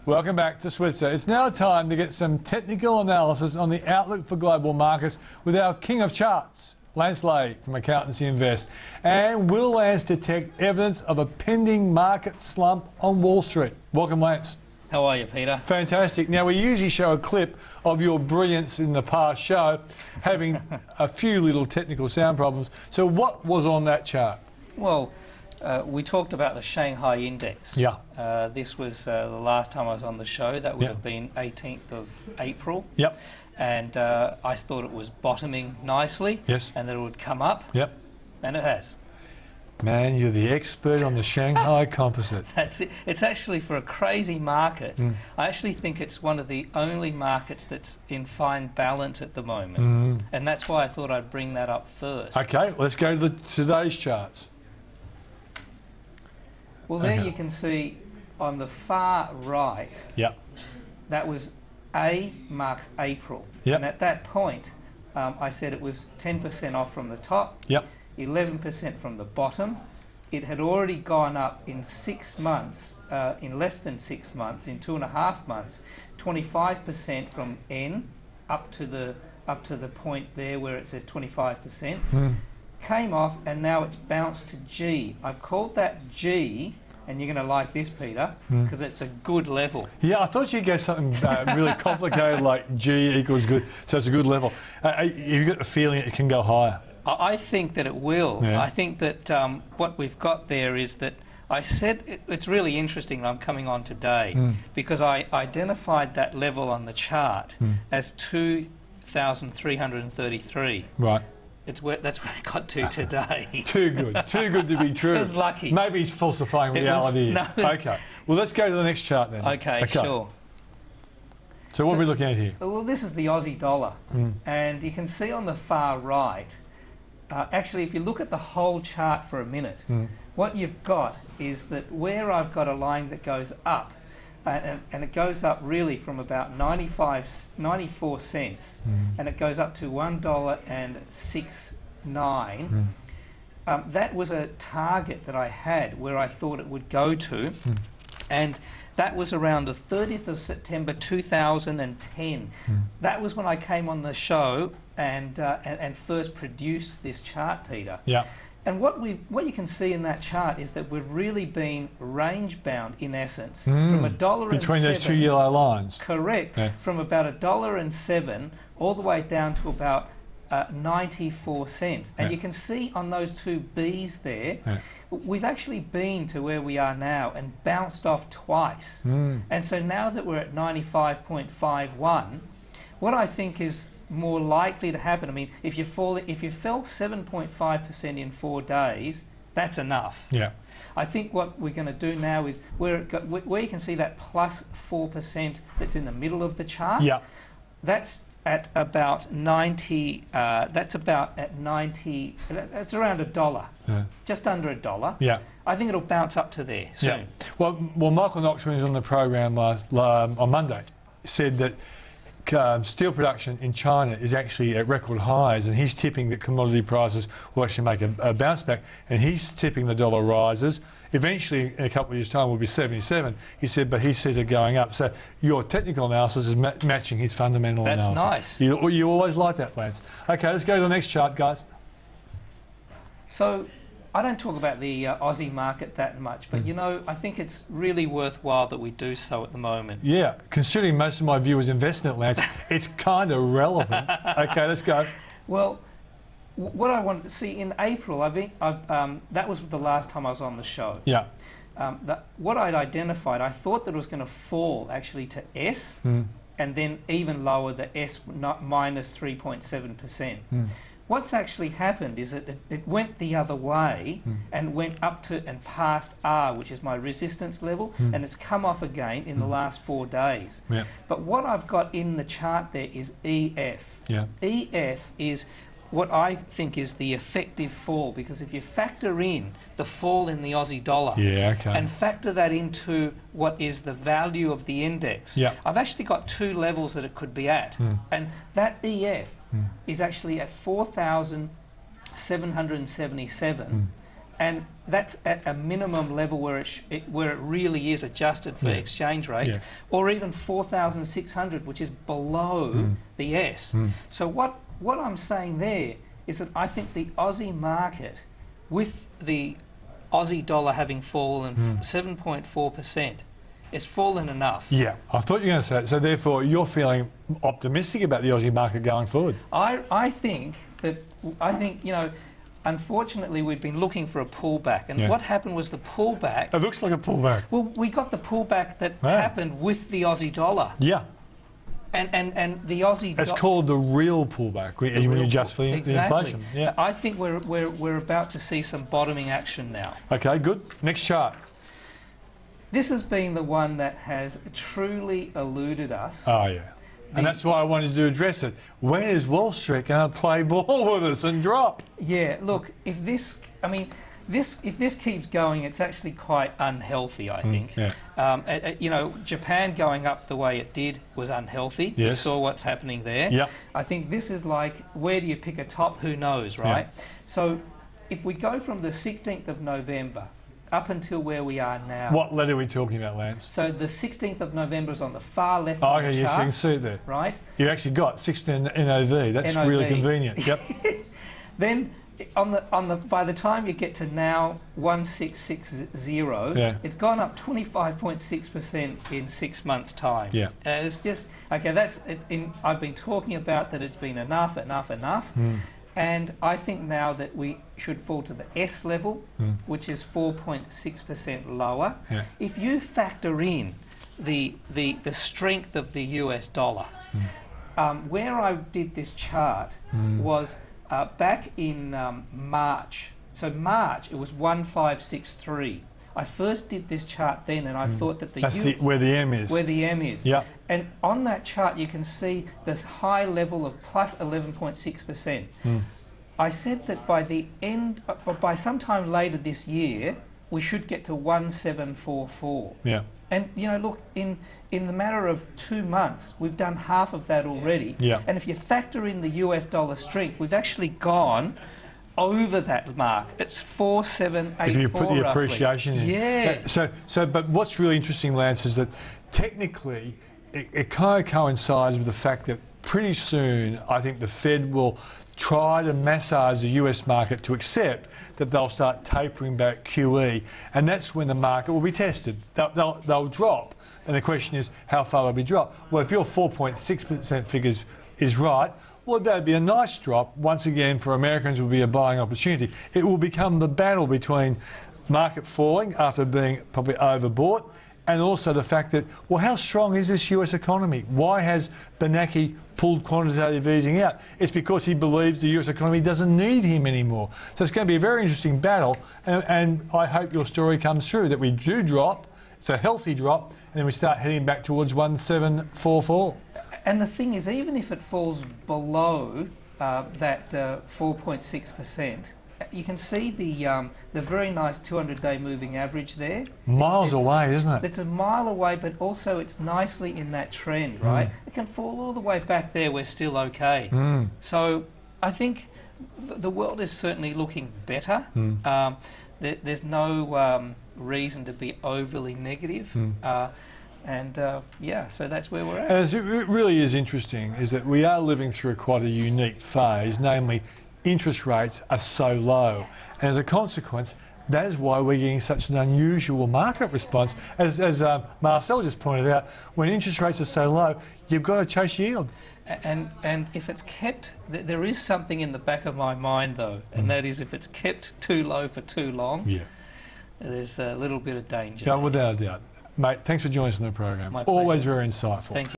Welcome back to Switzer. It's now time to get some technical analysis on the outlook for global markets with our king of charts, Lance Lay from Accountancy Invest. And will Lance detect evidence of a pending market slump on Wall Street? Welcome, Lance. How are you, Peter? Fantastic. Now, we usually show a clip of your brilliance in the past show, having a few little technical sound problems. So what was on that chart? Well, we talked about the Shanghai Index. Yeah. This was the last time I was on the show. That would have been 18th of April. Yep. And I thought it was bottoming nicely. Yes. And that it would come up. Yep. And it has. Man, you're the expert on the Shanghai Composite. That's it. It's actually, for a crazy market, I actually think it's one of the only markets that's in fine balance at the moment. And that's why I thought I'd bring that up first. Okay, let's go to today's charts. Well, there you can see on the far right, that was A marks April. And at that point, I said it was 10% off from the top. 11% from the bottom. It had already gone up in 6 months, in less than 6 months, in 2.5 months, 25% from N up to the point there where it says 25%. Came off, and now it's bounced to G. I've called that G, and you're going to like this, Peter, because it's a good level. Yeah, I thought you'd go something really complicated like G equals good, so it's a good level. You've got the feeling it can go higher. I think that it will. I think that what we've got there is that I said it's really interesting that I'm coming on today because I identified that level on the chart as 2,333. Right. That's where it got to today. Too good to be true. It was lucky. Maybe he's falsifying reality. Okay. Well, let's go to the next chart then. Okay, sure. So what are we looking at here? Well, this is the Aussie dollar, and you can see on the far right. Actually, if you look at the whole chart for a minute, what you've got is that where I've got a line that goes up, and it goes up really from about 94 cents, and it goes up to $1.69. That was a target that I had where I thought it would go to, and that was around the 30th of September 2010. That was when I came on the show and first produced this chart, Peter. Yeah. And what you can see in that chart is that we've really been range bound in essence from $1.07 between those two yellow lines. Correct. Yeah. From about $1.07 all the way down to about 94 cents. And you can see on those two Bs there, we've actually been to where we are now and bounced off twice. And so now that we're at 95.51, what I think is more likely to happen, I mean, if you fell 7.5% in 4 days, that's enough. Yeah. I think what we're going to do now is where you can see that plus 4% that's in the middle of the chart. Yeah. That's at about 90. That's about at 90. That's around $1. Yeah. Just under $1. Yeah. I think it'll bounce up to there soon. Yeah. Well, Michael Knox, when he was on the program on Monday, said that steel production in China is actually at record highs, and he's tipping that commodity prices will actually make a bounce back, and he's tipping the dollar rises. Eventually, in a couple of years' time, will be 77. He said, but he sees it going up. So your technical analysis is matching his fundamental analysis. That's nice. You always like that, Lance. Okay, let's go to the next chart, guys. So I don't talk about the Aussie market that much, but you know, I think it's really worthwhile that we do so at the moment. Yeah, considering most of my viewers invest in it, Lance, it's kind of relevant. Okay, let's go. Well, what I wanted to see in April, that was the last time I was on the show. Yeah. What I'd identified, I thought that it was going to fall actually to S, and then even lower, the S minus 3.7%. What's actually happened is that it went the other way and went up to and past R, which is my resistance level, and it's come off again in the last 4 days. Yeah. But what I've got in the chart there is EF. Yeah. EF is what I think is the effective fall, because if you factor in the fall in the Aussie dollar and factor that into what is the value of the index, I've actually got 2 levels that it could be at, and that EF is actually at 4,777, and that's at a minimum level where it really is adjusted for exchange rate, or even 4,600, which is below the S. So what I'm saying there is that I think the Aussie market, with the Aussie dollar having fallen 7.4%, it's fallen enough. Yeah, I thought you were going to say that. So therefore, you're feeling optimistic about the Aussie market going forward. I think, you know, unfortunately, we've been looking for a pullback, and what happened was the pullback. It looks like a pullback. Well, we got the pullback that happened with the Aussie dollar. Yeah. And the Aussie. It's called the real pullback when you adjust for the inflation. Yeah. I think we're about to see some bottoming action now. Okay, good. Next chart. This has been the one that has truly eluded us. Oh yeah. And that's why I wanted to address it. When is Wall Street going to play ball with us and drop? Yeah, look, if this keeps going, it's actually quite unhealthy, I think. You know, Japan going up the way it did was unhealthy. Yes. We saw what's happening there. Yeah. I think this is like, where do you pick a top? Who knows, right? Yeah. So if we go from the 16th of November up until where we are now. What letter are we talking about, Lance? So the 16th of November is on the far left of the chart. Yes, you can see it there. Right? You actually got 16 NOV. That's NOV. really convenient. Yep. Then by the time you get to now 1660, it's gone up 25.6% in 6 months' time. Yeah. It's just okay. That's it. I've been talking about that. It's been enough. And I think now that we should fall to the S level, which is 4.6% lower. Yeah. If you factor in the strength of the US dollar, where I did this chart was back in March. So March, it was 1563. I first did this chart then, and I thought that where the M is. Where the M is. Yeah. And on that chart, you can see this high level of plus 11.6%. I said that by the end, by sometime later this year, we should get to 1744. Yeah. And you know, look, in the matter of 2 months, we've done half of that already. Yeah. And if you factor in the US dollar strength, we've actually gone over that mark. It's 4784. If you put the appreciation in. Yeah. But what's really interesting, Lance, is that technically it kind of coincides with the fact that pretty soon I think the Fed will try to massage the US market to accept that they'll start tapering back QE, and that's when the market will be tested. They'll drop, and the question is, how far will be dropped? Well, if your 4.6% figures is right, well, that'd be a nice drop. Once again, for Americans, will be a buying opportunity. It will become the battle between market falling after being probably overbought, and also the fact that, well, how strong is this US economy? Why has Bernanke pulled quantitative easing out? It's because he believes the US economy doesn't need him anymore. So it's going to be a very interesting battle, and I hope your story comes through, that we do drop, it's a healthy drop, and then we start heading back towards 1744. And the thing is, even if it falls below that 4.6%, you can see the very nice 200-day moving average there. Miles away, isn't it? It's a mile away, but also it's nicely in that trend, right? It can fall all the way back there, we're still okay. So I think the world is certainly looking better. There's no reason to be overly negative. So that's where we're at. As it really is interesting, is that we are living through quite a unique phase, namely interest rates are so low. And as a consequence, that is why we're getting such an unusual market response. As Marcel just pointed out, when interest rates are so low, you've got to chase yield. And if it's kept, there is something in the back of my mind though, and that is if it's kept too low for too long, there's a little bit of danger. Yeah, without a doubt. Mate, thanks for joining us on the program. My Always pleasure. very insightful. Thank you.